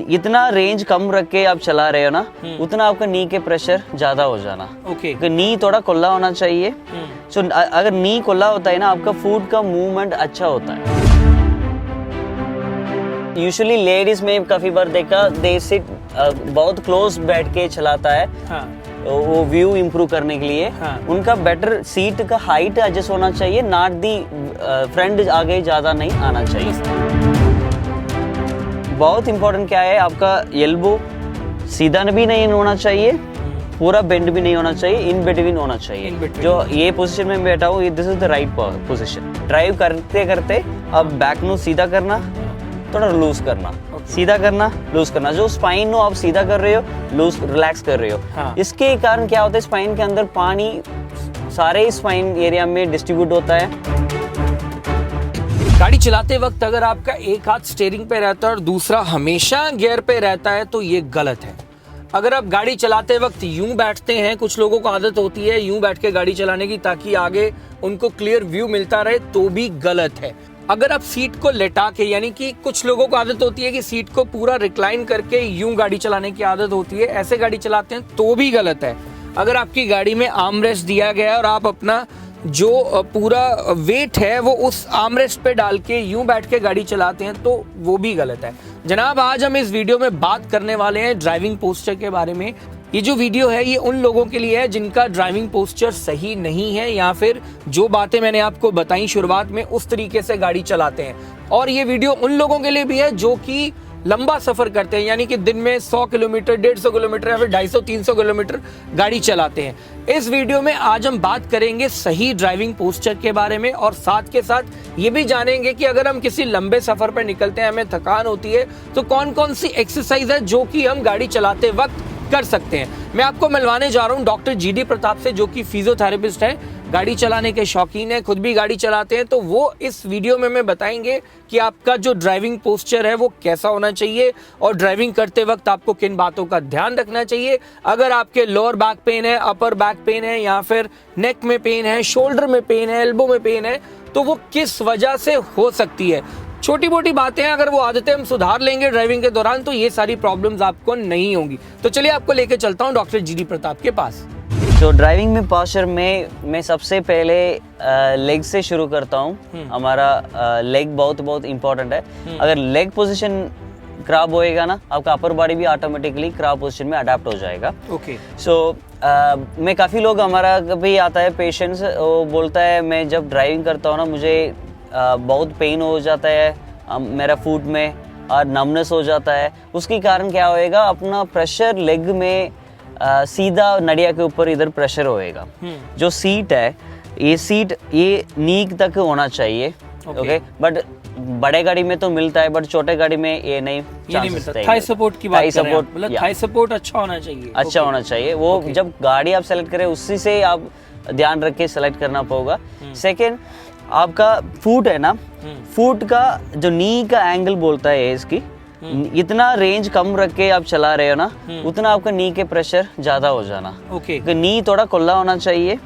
इतना रेंज कम रख के आप चला रहे हो ना, उतना आपका नी के प्रेशर ज्यादा हो जाना। ओके। नी थोड़ा खुला होना चाहिए। सो अगर नी खुला होता है ना, आपका फूड का मूवमेंट अच्छा होता है। यूजुअली लेडीज में काफी बार देखा, दे सिट बहुत क्लोज बैठ के चलाता है। हाँ। वो व्यू इंप्रूव करने के लिए। हाँ। उनका बेटर सीट का हाइट एडजस्ट होना चाहिए, नॉट दी फ्रंट आगे ज्यादा नहीं आना चाहिए। बहुत इंपॉर्टेंट क्या है, आपका एल्बो सीधा भी नहीं होना चाहिए, पूरा बेंड भी नहीं होना चाहिए, इन बिटवीन होना चाहिए। जो ये पोजीशन में बैठा हूँ, this is the right position. Drive करते करते अब बैक नो सीधा करना, थोड़ा लूज करना, सीधा करना, लूज करना। जो स्पाइन नो आप सीधा कर रहे हो, लूज रिलैक्स कर रहे हो। हाँ। इसके कारण क्या होता है, स्पाइन के अंदर पानी सारे स्पाइन एरिया में डिस्ट्रीब्यूट होता है। गाड़ी चलाते वक्त अगर आपका एक हाथ स्टीयरिंग पे रहता है और दूसरा हमेशा गियर पे रहता है तो ये गलत है। अगर आप गाड़ी चलाते वक्त यूं बैठते हैं, कुछ लोगों को आदत होती है यूं बैठ के गाड़ी चलाने की ताकि आगे उनको क्लियर व्यू मिलता रहे, तो भी गलत है। अगर आप सीट को लेटा के, यानी कि कुछ लोगों को आदत होती है कि सीट को पूरा रिक्लाइन करके यूं गाड़ी चलाने की आदत होती है, ऐसे गाड़ी चलाते हैं तो भी गलत है। अगर आपकी गाड़ी में आर्मरेस्ट दिया गया है और आप अपना जो पूरा वेट है वो उस आर्मरेस्ट पे डाल के यूं बैठ के गाड़ी चलाते हैं तो वो भी गलत है। जनाब, आज हम इस वीडियो में बात करने वाले हैं ड्राइविंग पोस्चर के बारे में। ये जो वीडियो है ये उन लोगों के लिए है जिनका ड्राइविंग पोस्चर सही नहीं है, या फिर जो बातें मैंने आपको बताई शुरुआत में उस तरीके से गाड़ी चलाते हैं। और ये वीडियो उन लोगों के लिए भी है जो कि लंबा सफर करते हैं, यानी कि दिन में 100 किलोमीटर, 150 किलोमीटर या फिर 250-300 किलोमीटर गाड़ी चलाते हैं। इस वीडियो में आज हम बात करेंगे सही ड्राइविंग पोस्चर के बारे में, और साथ के साथ ये भी जानेंगे कि अगर हम किसी लंबे सफर पर निकलते हैं, हमें थकान होती है, तो कौन कौन सी एक्सरसाइज है जो कि हम गाड़ी चलाते वक्त कर सकते हैं। मैं आपको मिलवाने जा रहा हूं डॉक्टर जीडी प्रताप से, जो कि फिजियोथेरेपिस्ट है, गाड़ी चलाने के शौकीन है, खुद भी गाड़ी चलाते हैं। तो वो इस वीडियो में हमें बताएंगे कि आपका जो ड्राइविंग पोस्चर है वो कैसा होना चाहिए और ड्राइविंग करते वक्त आपको किन बातों का ध्यान रखना चाहिए। अगर आपके लोअर बैक पेन है, अपर बैक पेन है, या फिर नेक में पेन है, शोल्डर में पेन है, एल्बो में पेन है, तो वो किस वजह से हो सकती है। छोटी मोटी बातें हैं, अगर वो आदतें हम सुधार लेंगे ड्राइविंग के दौरान तो ये सारी प्रॉब्लम्स आपको नहीं होंगी। तो चलिए आपको लेके चलता हूँ डॉक्टर जीडी प्रताप के पास। तो ड्राइविंग में पोस्चर में मैं सबसे पहले लेग से शुरू करता हूँ। हमारा लेग बहुत इम्पोर्टेंट है। अगर लेग पोजीशन खराब होएगा ना, आपका अपर बॉडी भी ऑटोमेटिकली खराब पोजीशन में अडेप्ट हो जाएगा। ओके। सो मैं काफ़ी लोग, हमारा कभी आता है पेशेंट्स, वो बोलता है मैं जब ड्राइविंग करता हूँ ना, मुझे बहुत पेन हो जाता है मेरा फुट में और नमनेस हो जाता है। उसके कारण क्या होएगा, अपना प्रेशर लेग में सीधा नड़िया के ऊपर इधर प्रेशर होएगा। जो सीट है, ये सीट ये नी तक होना चाहिए। ओके। बट बड़े गाड़ी में तो मिलता है, बट छोटे गाड़ी में ये नहीं मिलता। थाई सपोर्ट की बात कर रहे हैं, मतलब थाई सपोर्ट अच्छा होना चाहिए। अच्छा होना चाहिए। वो जब गाड़ी आप सेलेक्ट करें उसी से आप ध्यान रख के सेलेक्ट करना पड़ेगा। सेकेंड, आपका फुट है ना, फुट का जो नी का एंगल बोलता है इसकी, इतना रेंज कम रख के आप चला रहे हो ना, उतना आपका नी के प्रेशर ज्यादा हो जाना। ओके। नी थोड़ा खुला होना चाहिए।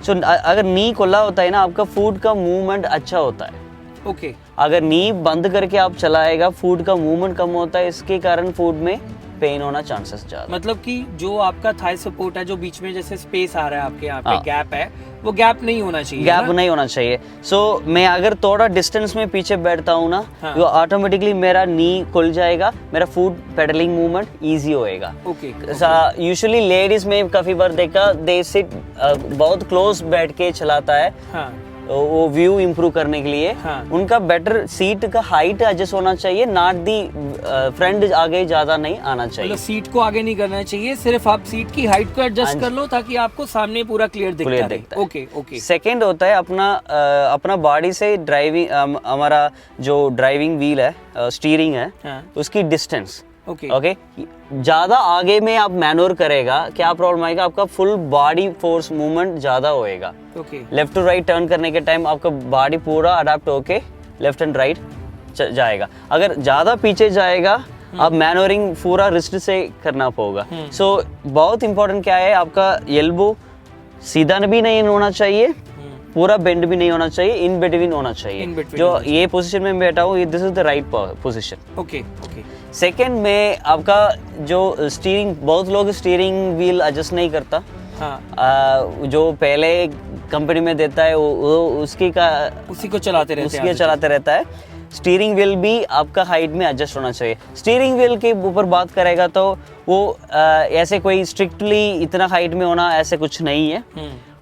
सो अगर नी खुला होता है ना, आपका फुट का मूवमेंट अच्छा होता है। ओके। अगर नी बंद करके आप चलाएगा, फुट का मूवमेंट कम होता है, इसके कारण फुट में पेन होना चांसेस ज्यादा। मतलब कि जो आपका थाई सपोर्ट है, जो बीच में जैसे स्पेस आ रहा है आपके यहाँ पे, गैप है, वो गैप नहीं होना चाहिए। गैप नहीं होना चाहिए। सो मैं अगर थोड़ा डिस्टेंस में पीछे बैठता हूँ ना, तो ऑटोमेटिकली मेरा नी खुल जाएगा, मेरा फुट पेडलिंग मूवमेंट इजी होएगा। ओके। यूजुअली लेडीज में काफी बार देखा, दे सिट बहुत क्लोज बैठ के चलाता है। हाँ। वो व्यू इंप्रूव करने के लिए। हाँ। उनका बेटर सीट का हाइट एडजस्ट होना चाहिए, नॉट दी फ्रंट आगे ज्यादा नहीं आना चाहिए। मतलब सीट को आगे नहीं करना चाहिए, सिर्फ आप सीट की हाइट को एडजस्ट कर लो ताकि आपको सामने पूरा क्लियर दिखता है। ओके। ओके। सेकंड होता है अपना बॉडी से ड्राइविंग, हमारा जो ड्राइविंग व्हील है, स्टीयरिंग है, उसकी डिस्टेंस। ओके। ज्यादा आगे में आप मैनूवर करेगा, क्या प्रॉब्लम आएगा, आपका फुल बॉडी फोर्स मूवमेंट ज्यादा होएगा। लेफ्ट टू राइट टर्न करने के टाइम आपका बॉडी पूरा अडेप्ट होके लेफ्ट एंड राइट जाएगा। अगर ज्यादा पीछे जाएगा, आप मैनूवरिंग पूरा रिस्ट से करना पड़ेगा। सो बहुत इंपॉर्टेंट क्या है, आपका एल्बो सीधा भी नहीं होना चाहिए, पूरा बेंड भी नहीं होना चाहिए, इन बिटवीन होना चाहिए। जो ये पोजीशन में बैठा हूँ, this is the right position. Okay. Okay. Second में आपका जो स्टीयरिंग, बहुत लोग स्टीयरिंग व्हील एडजस्ट नहीं करता। हाँ। जो पहले कंपनी में देता है वो उसी को चलाते रहता है। स्टीयरिंग व्हील भी आपका हाइट में एडजस्ट होना चाहिए। स्टीयरिंग व्हील के ऊपर बात करेगा तो वो ऐसे कोई स्ट्रिक्टली इतना हाइट में होना ऐसे कुछ नहीं है।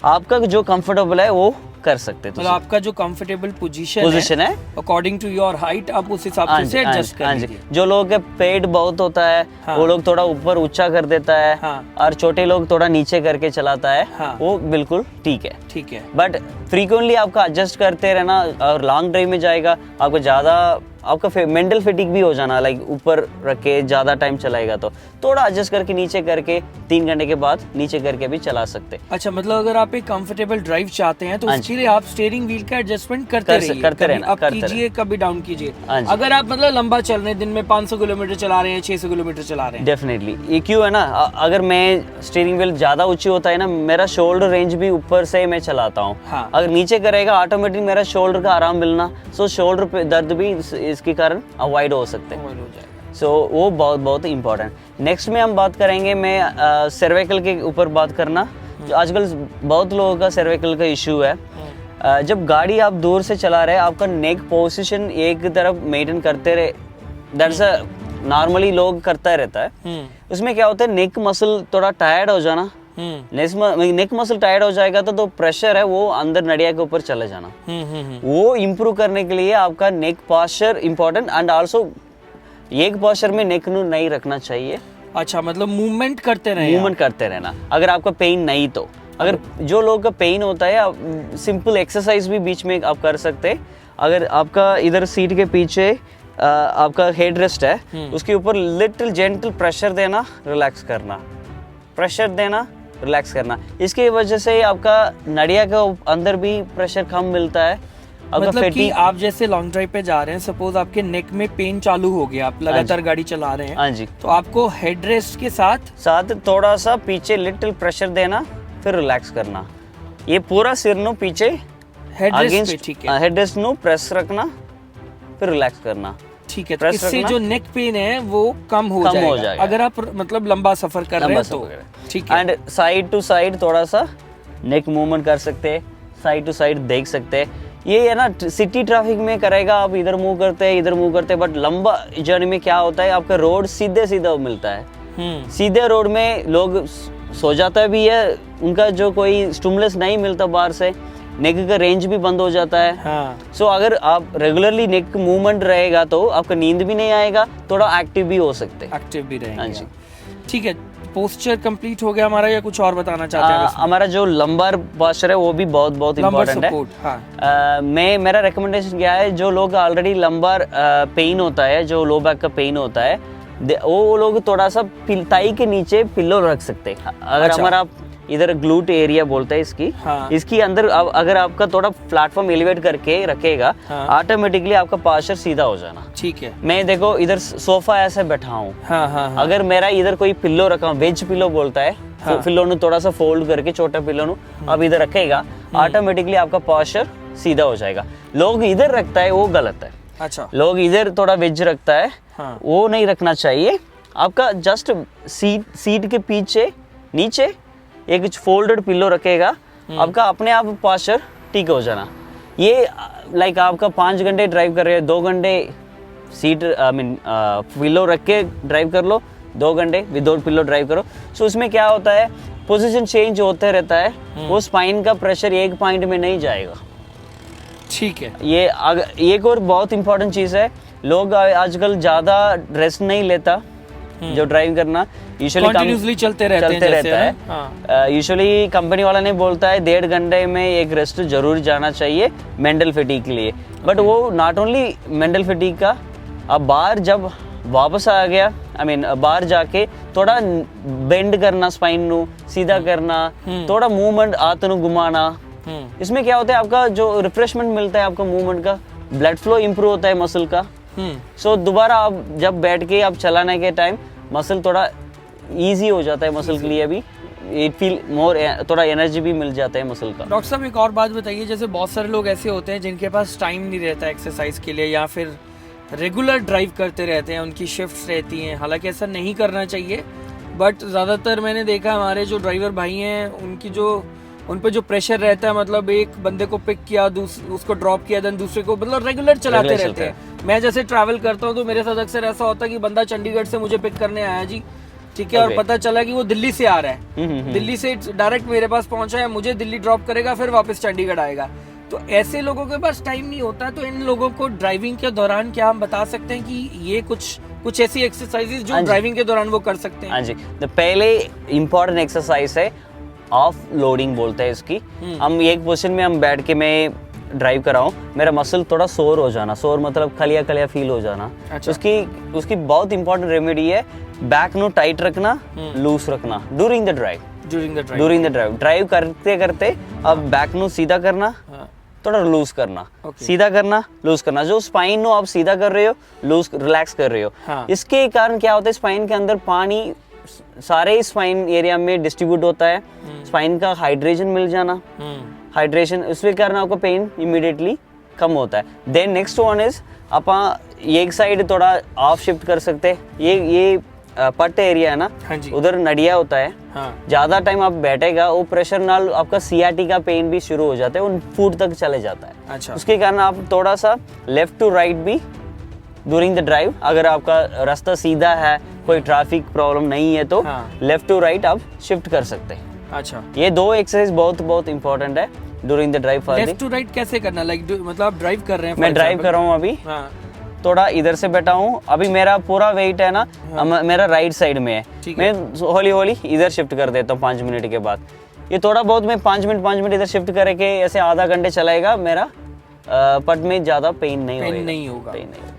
आपका जो कंफर्टेबल है वो कर सकते हैं। मतलब आपका जो कंफर्टेबल पोजीशन है अकॉर्डिंग टू योर हाइट आप उस हिसाब से एडजस्ट कर लीजिए। जो लोग का पेट बहुत होता है वो लोग थोड़ा ऊपर ऊंचा कर देता है और छोटे लोग थोड़ा नीचे करके चलाता है, वो बिल्कुल ठीक है। बट फ्रीक्वेंटली आपका एडजस्ट करते रहना और लॉन्ग ड्राइव में जाएगा आपको ज्यादा आपका मेंटल फिटिक भी हो जाना, लाइक ऊपर रख के ज्यादा टाइम चलाएगा तो थोड़ा एडजस्ट करके नीचे करके 3 घंटे के बाद नीचे करके भी चला सकते। अच्छा, मतलब अगर आप एक कंफर्टेबल ड्राइव चाहते हैं तो उसके लिए आप स्टीयरिंग व्हील का एडजस्टमेंट करते रहना, आप कीजिए कभी डाउन कीजिए। अगर आप मतलब लंबा चल रहे हैं, दिन में 500 किलोमीटर चला रहे हैं, 600 किलोमीटर चला रहे हैं, डेफिनेटली ये क्यों है ना, अगर मैं स्टीयरिंग व्हील ज्यादा ऊंची होता है ना, मेरा शोल्डर रेंज भी ऊपर से मैं चलाता हूँ। अगर नीचे करेगा ऑटोमेटिक मेरा शोल्डर का आराम मिलना, सो शोल्डर पे दर्द भी इसके कारण अवॉइड हो सकते हैं। सो वो बहुत इम्पोर्टेंट। नेक्स्ट में हम बात करेंगे, मैं सर्वाइकल के ऊपर बात करना। जो आजकल बहुत लोगों का सर्वाइकल का इशू है। जब गाड़ी आप दूर से चला रहे, आपका नेक पोजीशन एक तरफ मेंटेन करते रहे, दैट्स अ नॉर्मली लोग करता रहता है। उसमें क्या होता है, नेक मसल थोड़ा टायर्ड हो जाना। नेक मसल टायर्ड हो जाएगा तो प्रेशर है वो अंदर नड़िया के ऊपर चले जाना। वो इम्प्रूव करने के लिए आपका नेक पोस्चर इम्पोर्टेंट एंड आल्सो एक पोस्चर में नेक नहीं रखना चाहिए। अच्छा, मतलब मूवमेंट करते रहना। अगर आपका पेन नहीं तो, अगर जो लोग का पेन होता है आप सिंपल एक्सरसाइज भी बीच में आप कर सकते हैं। अगर आपका इधर सीट के पीछे आपका हेड रेस्ट है, उसके ऊपर लिटिल जेंटल प्रेशर देना, रिलैक्स करना, प्रेशर देना, रिलैक्स करना। इसकी वजह से आपका नड़िया के अंदर भी प्रेशर कम मिलता है। मतलब कि आप जैसे लॉन्ग ड्राइव पे जा रहे हैं, सपोज आपके नेक में पेन चालू हो गया, आप लगातार गाड़ी चला रहे हैं, हाँ जी, तो आपको हेड रेस्ट के साथ थोड़ा सा पीछे लिटिल प्रेशर देना, फिर रिलैक्स करना। ये पूरा सिर नु पीछे हेड रेस्ट नु प्रेस रखना, फिर रिलैक्स करना। ठीक है, तो इससे जो नेक पेन है वो कम हो जाएगा अगर आप मतलब लंबा सफर कर रहे हैं तो। ठीक है। एंड साइड टू साइड थोड़ा सा नेक मूवमेंट कर सकते हैं, साइड टू साइड देख सकते हैं। ये है ना, सिटी ट्रैफिक में करेगा आप इधर मूव करते हैं, इधर मूव करते हैं, बट लंबा जर्नी में क्या होता है, आपका रोड सीधे मिलता है। सीधे रोड में लोग सो जाता भी है, उनका जो कोई स्टिमुलस नहीं मिलता बाहर से, नेक का रेंज भी बंद हो जाता है। सो अगर आप रेगुलरली नेक मूवमेंट रहेगा तो आपका नींद भी नहीं आएगा, थोड़ा एक्टिव भी हो सकते हैं। एक्टिव भी रहेंगे। हाँ जी, ठीक है। पोस्चर कंप्लीट हो गया हमारा, या कुछ और बताना चाहते हैं? हमारा जो लंबर पोस्चर है वो भी बहुत इम्पोर्टेंट है। मेरा रिकमेंडेशन क्या है, जो लोग ऑलरेडी लंबर पेन होता है, जो लो बैक का पेन होता है, वो लोग थोड़ा सा ताई के नीचे पिल्लो रख सकते हैं। अगर हमारा इधर ग्लूट एरिया बोलते हैं इसकी, इसकी अंदर अगर आपका थोड़ा प्लेटफॉर्म एलिवेट करके रखेगा, ऑटोमेटिकली आपका पोस्चर सीधा हो जाना। ठीक है। मैं देखो इधर सोफा ऐसे बैठा हूँ, अगर मेरा इधर कोई पिल्लो रखा हूँ, वेज पिल्लो बोलता है, पिल्लो नु थोड़ा सा फोल्ड करके छोटा पिल्लो नु अब इधर रखेगा, ऑटोमेटिकली आपका पोस्चर सीधा हो जाएगा। लोग इधर रखता है वो गलत है। अच्छा, लोग इधर थोड़ा वेज रखता है, वो नहीं रखना चाहिए। आपका जस्ट सीट के पीछे नीचे एक फोल्डेड पिल्लो रखेगा, आपका अपने आप पोस्चर ठीक हो जाना। ये लाइक आपका 5 घंटे ड्राइव कर रहे हैं, 2 घंटे सीट पिल्लो रख के ड्राइव कर लो, 2 घंटे विदाउट पिल्लो ड्राइव करो। सो उसमें क्या होता है, पोजीशन चेंज होते रहता है, वो स्पाइन का प्रेशर एक पॉइंट में नहीं जाएगा। ठीक है। ये एक और बहुत इंपॉर्टेंट चीज है, लोग आजकल ज्यादा रेस्ट नहीं लेता। जो ड्राइव करना यूजुअली चलते रहता है। यूजुअली कंपनी वाला ने बोलता है 1.5 घंटे में एक रेस्ट जरूर जाना चाहिए मेंटल फिटीक के लिए। बट वो नॉट ओनली मेंटल फिटीक का, अब बाहर जब वापस आ गया, बाहर जाके थोड़ा बेंड करना, स्पाइन नु सीधा करना, थोड़ा मूवमेंट हाथ नु घुमाना। इसमें क्या होता है, आपका जो रिफ्रेशमेंट मिलता है, आपका मूवमेंट का ब्लड फ्लो इंप्रूव होता है मसल का। सो दोबारा आप जब बैठ के आप चलाने के टाइम मसल थोड़ा इजी हो जाता है, मसल के लिए अभी इट फील मोर, थोड़ा एनर्जी भी मिल जाता है मसल का। डॉक्टर साहब एक और बात बताइए, जैसे बहुत सारे लोग ऐसे होते हैं जिनके पास टाइम नहीं रहता एक्सरसाइज के लिए, या फिर रेगुलर ड्राइव करते रहते हैं, उनकी शिफ्ट्स रहती हैं, हालांकि ऐसा नहीं करना चाहिए, बट ज़्यादातर मैंने देखा हमारे जो ड्राइवर भाई हैं उन पे जो प्रेशर रहता है, मतलब एक बंदे को पिक किया, उसको ड्रॉप किया, देन दूसरे को, मतलब रेगुलर चलाते रहते हैं। मैं जैसे ट्रैवल करता हूँ तो मेरे साथ अक्सर ऐसा होता है कि बंदा चंडीगढ़ से मुझे पिक करने आया जी, ठीक है, और पता चला कि वो दिल्ली से आ रहा है, दिल्ली से डायरेक्ट मेरे पास पहुंचा है, मुझे दिल्ली ड्रॉप करेगा, फिर वापस चंडीगढ़ आएगा। तो ऐसे लोगों के पास टाइम नहीं होता, तो इन लोगों को ड्राइविंग के दौरान क्या हम बता सकते हैं कि ये कुछ ऐसी एक्सरसाइजेज जो ड्राइविंग के दौरान वो कर सकते हैं? हाँ जी, तो पहले इम्पोर्टेंट एक्सरसाइज है ऑफ लोडिंग बोलते हैं इसकी। हम एक पोजीशन में हम बैठ के मैं ड्राइव कर रहा हूँ, मेरा मसल थोड़ा सोर हो जाना, सोर मतलब खलिया खलिया फील हो जाना। अच्छा। उसकी बहुत इंपॉर्टेंट रेमेडी है, बैक नो टाइट रखना, लूज रखना ड्यूरिंग द ड्राइव। ड्राइव करते करते अब बैक नो सीधा करना, थोड़ा लूज करना, सीधा करना, लूज करना। जो स्पाइन नो आप सीधा कर रहे हो, लूज रिलैक्स कर रहे हो, इसके कारण क्या होता है, स्पाइन के अंदर पानी सारे स्पाइन एरिया में डिस्ट्रीब्यूट होता है, स्पाइन का हाइड्रेशन मिल जाना, हाइड्रेशन उसके कारण आपको पेन इमीडिएटली कम होता है। देन नेक्स्ट वन इज आप एक साइड थोड़ा ऑफ शिफ्ट कर सकते हैं। ये पट्ट एरिया है ना, हाँ जी, उधर नडिया होता है, हाँ। ज्यादा टाइम आप बैठेगा वो प्रेशर नाल आपका सीआरटी का पेन भी शुरू हो जाता है, उन फुट तक चले जाता है। अच्छा। उसके कारण आप थोड़ा सा लेफ्ट टू राइट भी ड्यूरिंग द ड्राइव, अगर आपका रास्ता सीधा है, कोई ट्रैफिक प्रॉब्लम नहीं है, तो लेफ्ट टू राइट आप शिफ्ट कर सकते हैं। अच्छा, ये दो एक्सरसाइज बहुत इंपॉर्टेंट है during the drive. Left to right कैसे करना, लाइक मतलब आप ड्राइव कर रहे हैं, मैं ड्राइव कर रहा हूँ अभी, थोड़ा इधर से बैठा हूँ, अभी मेरा पूरा वेट है ना, मेरा राइट साइड में है, मैं हौली इधर शिफ्ट कर देता हूँ 5 मिनट के बाद। ये थोड़ा बहुत मैं 5 मिनट इधर शिफ्ट करके ऐसे आधा घंटे चलाएगा, मेरा पट में ज्यादा पेन नहीं होगा।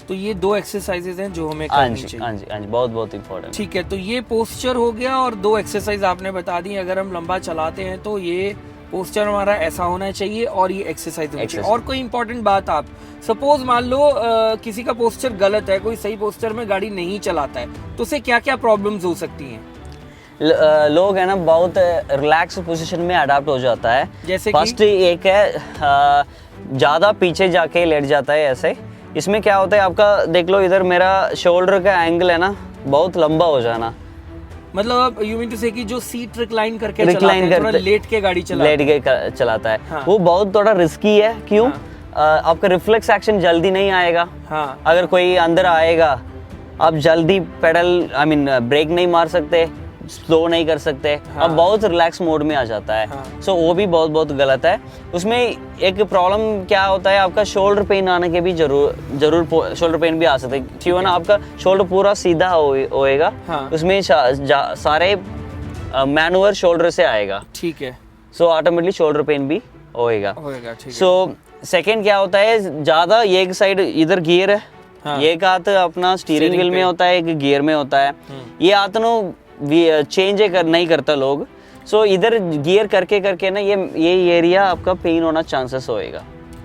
तो ये 2 एक्सरसाइजेज हैं जो हमें करनी चाहिए। हाँ जी, बहुत इंपॉर्टेंट। ठीक है, तो ये पोस्चर हो गया और 2 एक्सरसाइज आपने बता दी। अगर हम लंबा चलाते हैं तो ये पोस्चर हमारा ऐसा होना चाहिए और ये एक्सरसाइज होनी चाहिए। और कोई इंपॉर्टेंट बात, आप सपोज मान लो किसी का पोस्चर गलत है, कोई सही पोस्चर में गाड़ी नहीं चलाता है, तो उससे क्या क्या प्रॉब्लम्स हो सकती हैं? लोग है ना बहुत रिलैक्स पोजीशन में अडाप्ट हो जाता है। जैसे फर्स्ट एक है ज्यादा पीछे जाके लेट जाता है ऐसे। इसमें क्या होता है, आपका देख लो इधर मेरा शोल्डर का एंगल है ना बहुत लंबा हो जाना, मतलब आप यू मीन टू से कि जो सीट रिक्लाइन करके चलाते हैं, थोड़ा लेट के गाड़ी चलाता है, हाँ। वो बहुत थोड़ा रिस्की है। क्यों? हाँ। आपका रिफ्लेक्स एक्शन जल्दी नहीं आएगा। हाँ। अगर कोई अंदर आएगा, आप जल्दी पेडल ब्रेक नहीं मार सकते, स्लो नहीं कर सकते। हाँ। अब बहुत रिलैक्स मोड में आ जाता है। हाँ। सो वो भी बहुत गलत है। उसमें एक प्रॉब्लम क्या होता है, आपका शोल्डर पेन आने के भी जरूर शोल्डर पेन भी आ सकते हैं। क्यों ना आपका शोल्डर पूरा सीधा होएगा। हाँ। उसमें सारे मैनुअर शोल्डर से आएगा। ठीक है। सो ऑटोमेटिकली शोल्डर पेन भी होएगा। सो सेकेंड क्या होता है, ज्यादा एक साइड इधर गियर है। हाँ। एक हाथ अपना स्टीयरिंग व्हील में होता है, एक गियर में होता है। ये हाथ चेंज नहीं करता लोग। सो इधर गियर करके ना ये एरिया आपका पेन होना चांसेस होएगा।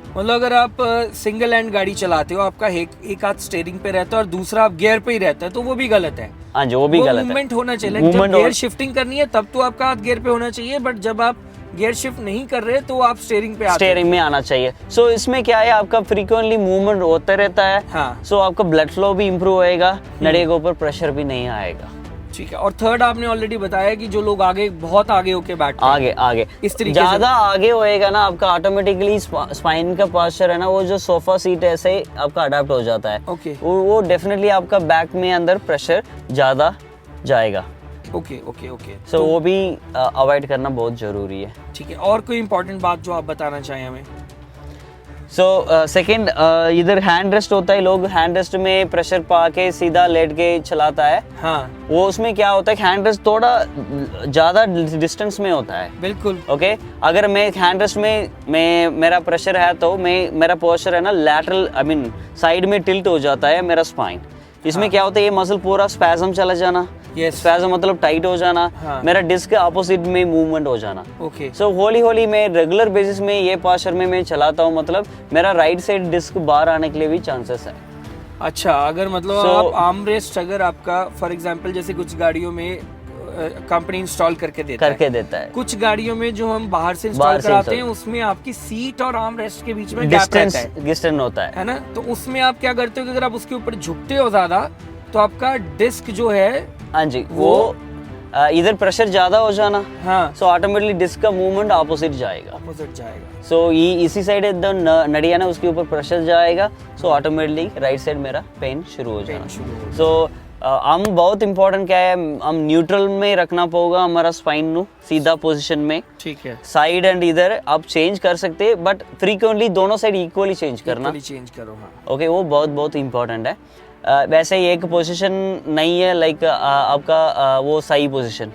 मतलब अगर आप सिंगल हैंड गाड़ी चलाते हो, आपका एक हाथ स्टीयरिंग पे रहता है और दूसरा आप गियर पे ही रहता है, तो वो भी गलत है। हाँ जी, वो भी गलत है। मूवमेंट होना चाहिए, जब गियर शिफ्टिंग करनी है तब तो आपका हाथ गियर पे होना चाहिए, बट जब आप गियर शिफ्ट नहीं कर रहे तो आप स्टीयरिंग में आना चाहिए। सो इसमें क्या है, आपका फ्रीक्वेंटली मूवमेंट होता रहता है। हाँ। सो आपका ब्लड फ्लो भी इम्प्रूव होएगा, नड़े के ऊपर प्रेशर भी नहीं आएगा। ठीक है। और थर्ड आपने ऑलरेडी बताया कि जो लोग बहुत आगे होके बैठते हैं, आगे इस तरीके ज्यादा आगे होएगा ना, आपका ऑटोमेटिकली स्पाइन का पोस्चर है ना, वो जो सोफा सीट ऐसे आपका अडेप्ट हो जाता है। ओके। वो डेफिनेटली आपका बैक में अंदर प्रेशर ज्यादा जाएगा। ओके। सो वो भी अवॉइड करना बहुत जरूरी है। ठीक है। और कोई इंपॉर्टेंट बात जो आप बताना चाहें हमें? सो सेकेंड, इधर हैंड रेस्ट होता है, लोग हैंड रेस्ट में प्रेशर पा के सीधा लेट के चलाता है। हाँ। वो उसमें क्या होता है, हैंड रेस्ट थोड़ा ज्यादा डिस्टेंस में होता है। बिल्कुल। ओके। अगर मैं हैंड रेस्ट में मेरा प्रेशर है तो मेरा पोस्चर है ना लैटरल साइड में टिल्ट हो जाता है मेरा स्पाइन। इसमें क्या होता है, ये मसल पूरा स्पैज्म चला जाना। स्पैज्म मतलब टाइट हो जाना। हाँ। मेरा डिस्क अपोजिट में मूवमेंट हो जाना। ओके। सो हौली मैं रेगुलर बेसिस में ये पोस्चर में मैं चलाता हूँ, मतलब मेरा राइट साइड डिस्क बाहर आने के लिए भी चांसेस है। अच्छा, अगर मतलब आप आर्म रेस्ट, अगर आपका फॉर एग्जांपल जैसे कुछ गाड़ियों में कंपनी इंस्टॉल करके देता है। कुछ गाड़ियों में जो हम बाहर से इंस्टॉल कराते हैं उसमें आपकी सीट और आर्म रेस्ट के बीच में गैप रहता है, डिस्टेंस होता है ना। तो उसमें आप क्या करते हो कि अगर आप उसके ऊपर झुकते हो ज्यादा तो आपका डिस्क जो है, हाँ जी, वो इधर प्रेशर ज्यादा हो जाना, हाँ, सो ऑटोमेटिकली डिस्क का मूवमेंट ऑपोजिट जाएगा। सो इसी साइड एकदम नड़िया ना उसके ऊपर प्रेशर जाएगा, सो ऑटोमेटिकली राइट साइड मेरा पेन शुरू हो जाना। सो हम बहुत इंपॉर्टेंट क्या है, हम न्यूट्रल में रखना पड़ेगा हमारा स्पाइन नु सीधा पोजीशन में। ठीक है, साइड एंड इधर आप चेंज कर सकते हैं, बट फ्रीक्वेंटली दोनों साइड इक्वली चेंज करना। चेंज करो, हाँ। ओके, वो बहुत इंपॉर्टेंट है। वैसे ही एक पोजीशन नहीं है लाइक आपका वो सही position.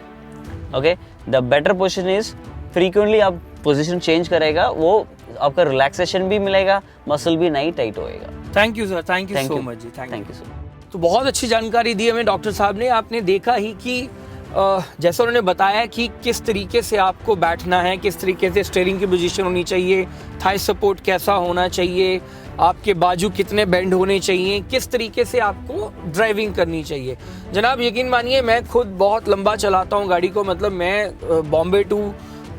Okay, the better position is frequently आप पोजीशन चेंज करेगा, वो आपका रिलैक्सेशन भी मिलेगा, मसल भी नहीं टाइट होएगा। Thank you sir, thank you so much जी, थैंक यू सो मच। तो बहुत अच्छी जानकारी दी हमें डॉक्टर साहब ने। आपने देखा ही कि जैसा उन्होंने बताया कि किस तरीके से आपको बैठना है, किस तरीके से स्टीयरिंग की पोजीशन होनी चाहिए, थाई सपोर्ट कैसा होना चाहिए, आपके बाजू कितने बेंड होने चाहिए, किस तरीके से आपको ड्राइविंग करनी चाहिए। जनाब यकीन मानिए मैं खुद बहुत लंबा चलाता हूँ गाड़ी को, मतलब मैं बॉम्बे टू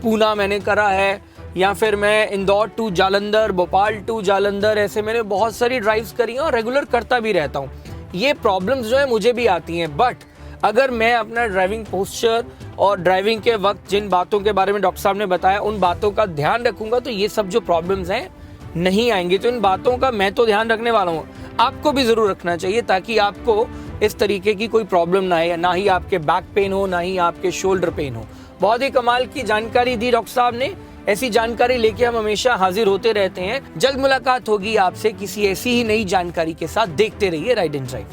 पूना मैंने करा है, या फिर मैं इंदौर टू जालंधर, भोपाल टू जालंधर, ऐसे मैंने बहुत सारी ड्राइव्स करी हैं और रेगुलर करता भी रहता हूँ। ये प्रॉब्लम्स जो है मुझे भी आती हैं, बट अगर मैं अपना ड्राइविंग पोस्चर और ड्राइविंग के वक्त जिन बातों के बारे में डॉक्टर साहब ने बताया उन बातों का ध्यान रखूंगा तो ये सब जो प्रॉब्लम्स हैं नहीं आएंगी। तो इन बातों का मैं तो ध्यान रखने वाला हूँ, आपको भी जरूर रखना चाहिए, ताकि आपको इस तरीके की कोई प्रॉब्लम ना आए, ना ही आपके बैक पेन हो, ना ही आपके शोल्डर पेन हो। बहुत ही कमाल की जानकारी दी डॉक्टर साहब ने। ऐसी जानकारी लेके हम हमेशा हाजिर होते रहते हैं। जल्द मुलाकात होगी आपसे किसी ऐसी ही नई जानकारी के साथ। देखते रहिए राइड एंड ड्राइव।